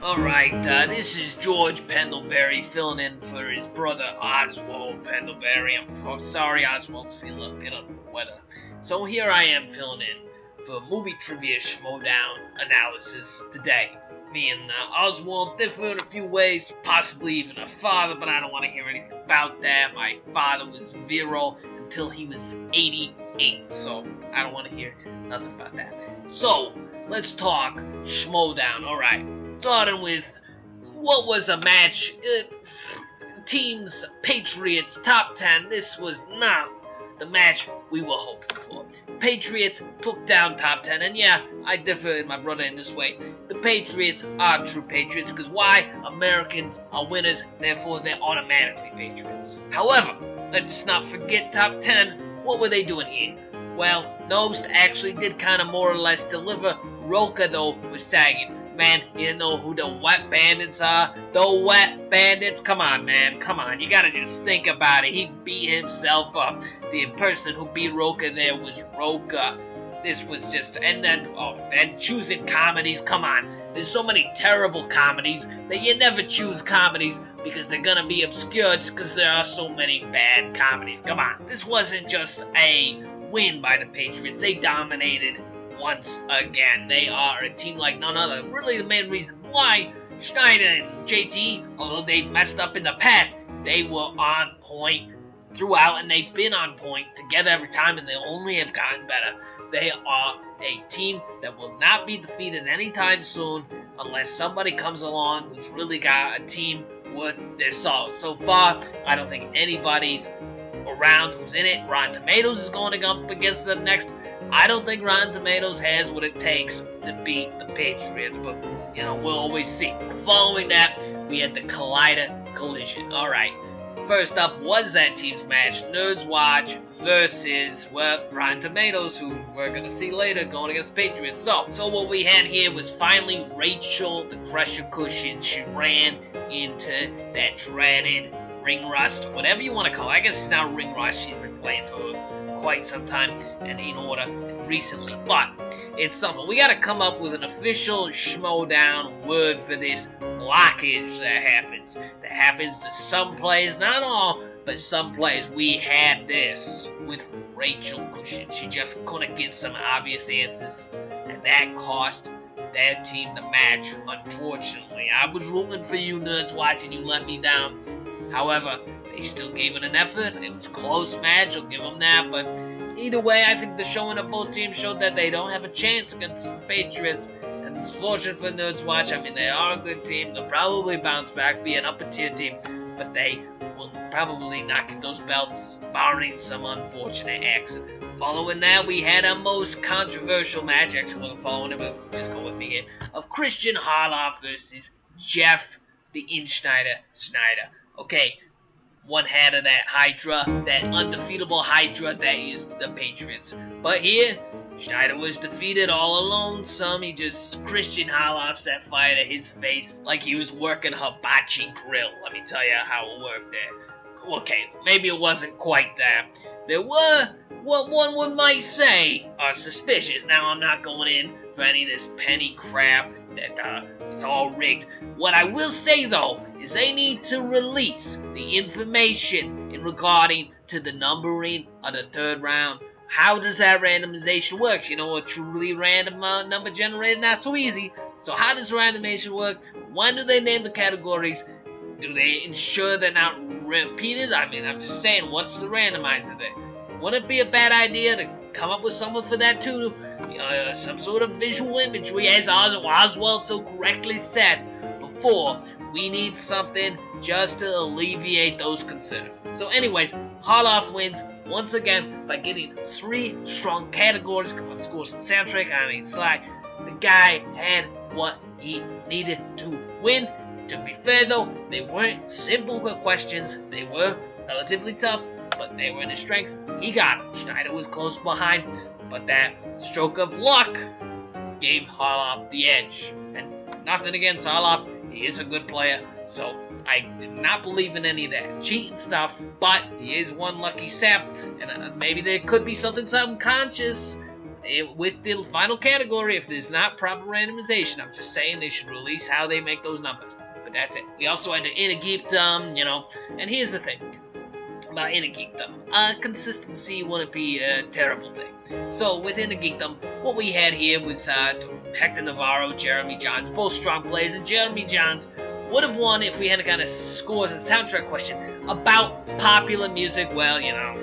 Alright, this is George Pendulbury filling in for his brother Oswald Pendulbury. I'm sorry Oswald's feeling a bit under the weather. So here I am filling in for movie trivia Schmoedown analysis today. Me and Oswald differ in a few ways, possibly even a father, but I don't want to hear anything about that. My father was virile until he was 88, so I don't want to hear nothing about that. So, let's talk Schmoedown. Alright. Starting with, what was a match? Teams, Patriots, top 10. This was not the match we were hoping for. Patriots took down top 10, and yeah, I differ with my brother in this way. The Patriots are true Patriots, because why? Americans are winners, therefore they're automatically Patriots. However, let's not forget top 10. What were they doing here? Well, Nost actually did kind of more or less deliver. Roka, though, was sagging. Man, you didn't know who the Wet Bandits are? The Wet Bandits? Come on, man. Come on. You gotta just think about it. He beat himself up. The person who beat Roka there was Roka. This was just... And then choosing comedies. Come on. There's so many terrible comedies that you never choose comedies because they're gonna be obscured because there are so many bad comedies. Come on. This wasn't just a win by the Patriots. They dominated once again. They are a team like none other. Really, the main reason why Schneider and JT, although they messed up in the past, they were on point throughout, and they've been on point together every time, and they only have gotten better. They are a team that will not be defeated anytime soon unless somebody comes along who's really got a team worth their salt. So far, I don't think anybody's around who's in it. Rotten Tomatoes is going up against them next. I don't think Rotten Tomatoes has what it takes to beat the Patriots, but, you know, we'll always see. Following that, we had the Collison. Alright, first up was that team's match, Nerds Watch versus, well, Rotten Tomatoes, who we're going to see later, going against Patriots. So what we had here was finally Rachel, the Crusher Cushion. She ran into that dreaded ring rust, whatever you want to call it. I guess it's not ring rust. She's been playing for quite some time and in order recently, but it's something. We gotta come up with an official Schmoedown word for this blockage that happens. That happens to some players, not all, but some players. We had this with Rachel Cushion. She just couldn't get some obvious answers, and that cost their team the match, unfortunately. I was rooting for you, Nerds watching. You let me down. However, they still gave it an effort. It was a close match, I'll give them that. But either way, I think the showing of both teams showed that they don't have a chance against the Patriots. And it's fortunate for Nerds Watch. I mean, they are a good team. They'll probably bounce back, be an upper tier team. But they will probably not get those belts, barring some unfortunate accident. Following that, we had a most controversial match. Actually, wasn't following it, but just go with me here. Of Christian Harloff versus Jeff the Inschneider Schneider. Okay, one head of that Hydra, that undefeatable Hydra that is the Patriots. But here, Schneider was defeated all alone. Christian Harloff set fire to his face like he was working hibachi grill. Let me tell you how it worked there. Okay, maybe it wasn't quite that. There were, what one might say, are suspicious. Now, I'm not going in for any of this penny crap that it's all rigged. What I will say, though, is they need to release the information in regarding to the numbering of the third round. How does that randomization work? You know, a truly random number generated, not so easy. So how does randomization work? When do they name the categories? Do they ensure they're not repeated? I mean, I'm just saying, what's the randomizer there? Wouldn't it be a bad idea to come up with something for that too? Some sort of visual imagery, as Oswald so correctly said before. We need something just to alleviate those concerns. So anyways, Harloff wins once again by getting 3 strong categories. Come on, scores and soundtrack. I mean, Sly, the guy had what he needed to win. To be fair though, they weren't simple questions. They were relatively tough, but they were in his strengths. He got it. Schneider was close behind, but that stroke of luck gave Harloff the edge. And nothing against Harloff. He is a good player, so I do not believe in any of that cheating stuff, but he is one lucky sap, and maybe there could be something subconscious with the final category, if there's not proper randomization, I'm just saying they should release how they make those numbers. But that's it. We also had the Inner Geekdom, you know, and here's the thing about Inner Geekdom. Consistency wouldn't be a terrible thing. So with Inner Geekdom, what we had here was Hector Navarro, Jeremy Johns, both strong players, and Jeremy Johns would have won if we had a kind of scores and soundtrack question about popular music. Well, you know,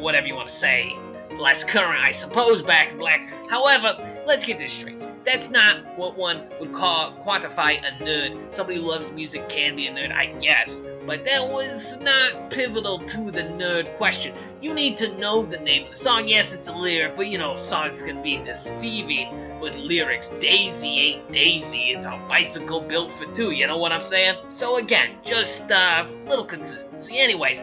whatever you want to say, less current, I suppose, back in black. However, let's get this straight. That's not what one would quantify a nerd. Somebody who loves music can be a nerd, I guess. But that was not pivotal to the nerd question. You need to know the name of the song. Yes, it's a lyric, but you know, songs can be deceiving with lyrics. Daisy ain't Daisy, it's a bicycle built for two, you know what I'm saying? So again, just little consistency. Anyways,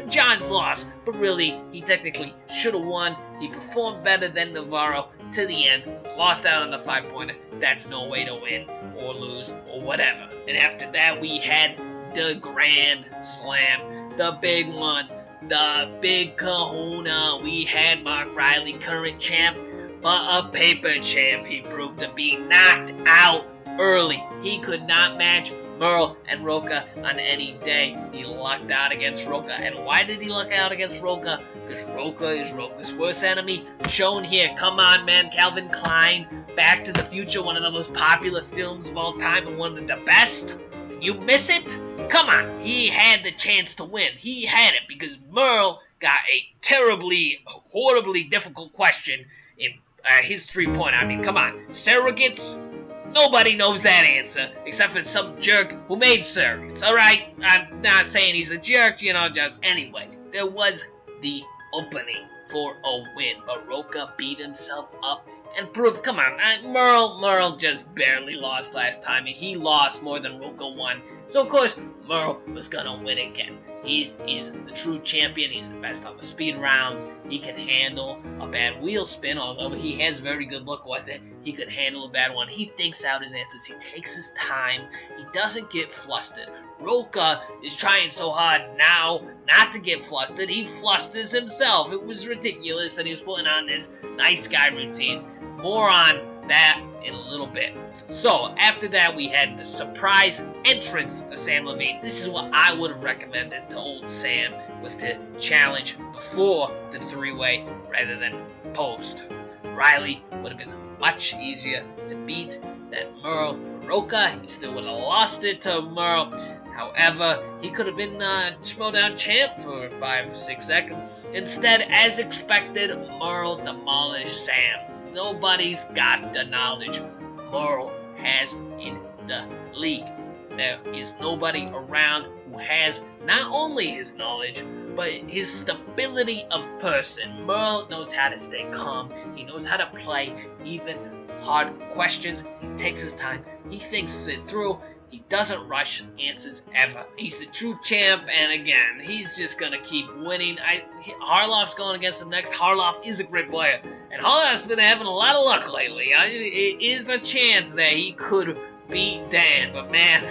John's lost, but really, he technically should have won. He performed better than Navarro to the end, lost out on the 5-pointer. That's no way to win or lose or whatever. And after that, we had the Grand Slam, the big one, the big kahuna. We had Mark Riley, current champ, but a paper champ. He proved to be knocked out early. He could not match Merle and Roca on any day. He lucked out against Roca. And why did he luck out against Roca? Because Roca is Roca's worst enemy. Shown here. Come on, man. Calvin Klein, Back to the Future, one of the most popular films of all time and one of the best. You miss it? Come on. He had the chance to win. He had it because Merle got a terribly, horribly difficult question in his 3-pointer. I mean, come on. Surrogates? Nobody knows that answer, except for some jerk who made surrogates, alright? I'm not saying he's a jerk, you know, just... Anyway, there was the opening for a win, but Roca beat himself up and proved, come on, Merle just barely lost last time, and he lost more than Roca won. So, of course, Merle was gonna win again. He is the true champion. He's the best on the speed round. He can handle a bad wheel spin, although he has very good luck with it. He could handle a bad one. He thinks out his answers. He takes his time. He doesn't get flustered. Roca is trying so hard now not to get flustered. He flusters himself. It was ridiculous, and he was putting on this nice guy routine. More on that in a little bit. So, after that, we had the surprise entrance of Sam Levine. This is what I would have recommended to old Sam, was to challenge before the 3-way rather than post. Riley would have been much easier to beat than Merle. Roca, he still would have lost it to Merle. However, he could have been Schmoedown champ for 5-6 seconds. Instead, as expected, Merle demolished Sam. Nobody's got the knowledge Merle has in the league. There is nobody around who has not only his knowledge, but his stability of person. Merle knows how to stay calm. He knows how to play even hard questions. He takes his time. He thinks it through. He doesn't rush answers ever. He's the true champ, and again, he's just gonna keep winning. Harloff's going against him next. Harloff is a great player, and Harloff's been having a lot of luck lately. It is a chance that he could beat Dan, but man,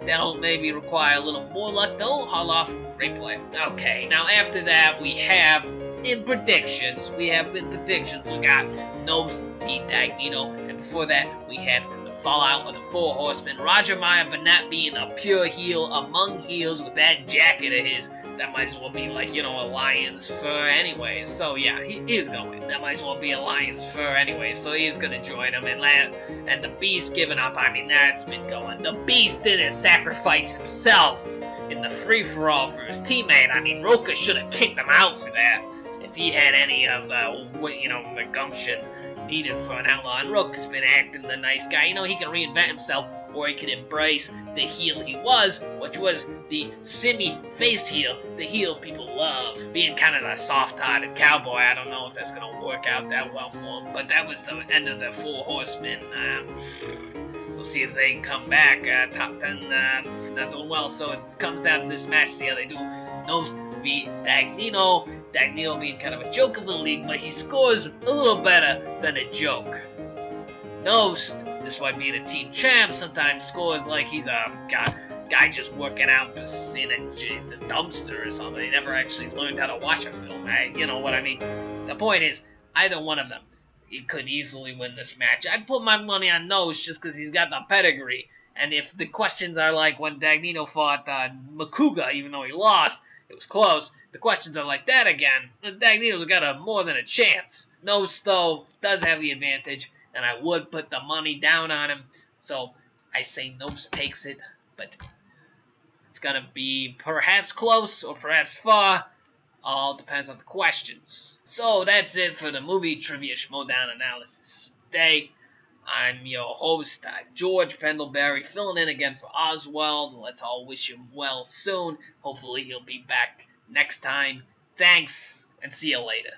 that'll maybe require a little more luck, though. Harloff, great player. Okay, now after that, we have in predictions. We got Nose beat Dagnino, and before that, we had fallout of the 4 Horsemen. Roger Meyer, but not being a pure heel among heels with that jacket of his, that might as well be like, you know, a lion's fur anyways. So yeah, he was gonna win. That might as well be a lion's fur anyways. So he was gonna join him, and the Beast giving up. I mean, that's been going. The Beast didn't sacrifice himself in the free-for-all for his teammate. I mean, Roca should have kicked him out for that if he had any of the, you know, the gumption needed for an outlaw. And Roca's been acting the nice guy. You know, he can reinvent himself, or he can embrace the heel he was, which was the simmy face heel, the heel people love. Being kind of a soft-hearted cowboy, I don't know if that's going to work out that well for him. But that was the end of the 4 Horsemen. We'll see if they can come back. Top 10 not doing well, so it comes down to this match. See how they do. Nose v. Dagnino. Dagnino being kind of a joke of the league, but he scores a little better than a joke. Nost, despite being a team champ, sometimes scores like he's a guy just working out in a dumpster or something. He never actually learned how to watch a film. You know what I mean? The point is, Either one of them, he could easily win this match. I'd put my money on Nose just because he's got the pedigree. And if the questions are like when Dagnino fought Makuga, even though he lost, it was close. The questions are like that again. Dagnino's got more than a chance. Nose, though, does have the advantage, and I would put the money down on him. So I say Nose takes it, but it's going to be perhaps close or perhaps far. All depends on the questions. So that's it for the movie trivia Schmoedown analysis today. I'm your host, George Pendulbury, filling in again for Oswald. Let's all wish him well soon. Hopefully he'll be back next time. Thanks, and see you later.